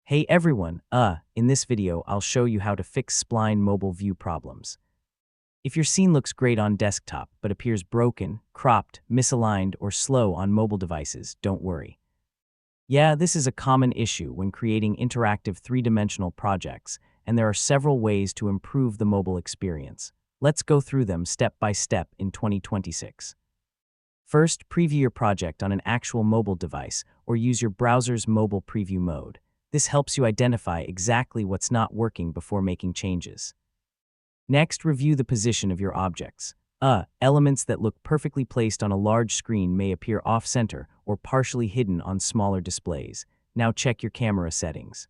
Hey everyone, in this video I'll show you how to fix Spline mobile view problems. If your scene looks great on desktop but appears broken, cropped, misaligned, or slow on mobile devices, don't worry. Yeah, this is a common issue when creating interactive three-dimensional projects, and there are several ways to improve the mobile experience. Let's go through them step by step in 2026. First, preview your project on an actual mobile device or use your browser's mobile preview mode. This helps you identify exactly what's not working before making changes. Next, review the position of your objects. Elements that look perfectly placed on a large screen may appear off-center or partially hidden on smaller displays. Now check your camera settings.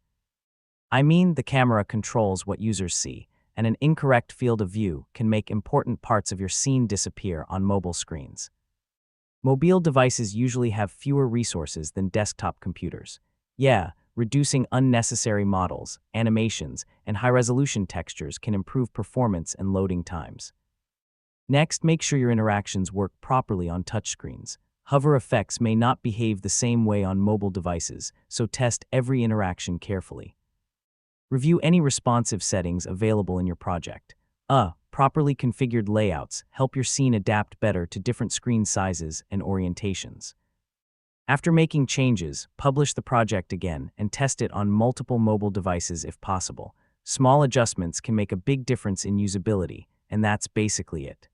The camera controls what users see, and an incorrect field of view can make important parts of your scene disappear on mobile screens. Mobile devices usually have fewer resources than desktop computers. Reducing unnecessary models, animations, and high-resolution textures can improve performance and loading times. Next, make sure your interactions work properly on touchscreens. Hover effects may not behave the same way on mobile devices, so test every interaction carefully. Review any responsive settings available in your project. Properly configured layouts help your scene adapt better to different screen sizes and orientations. After making changes, publish the project again and test it on multiple mobile devices if possible. Small adjustments can make a big difference in usability, and that's basically it.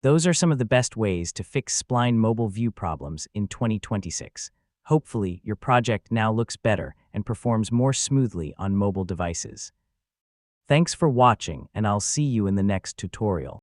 Those are some of the best ways to fix Spline mobile view problems in 2026. Hopefully, your project now looks better and performs more smoothly on mobile devices. Thanks for watching, and I'll see you in the next tutorial.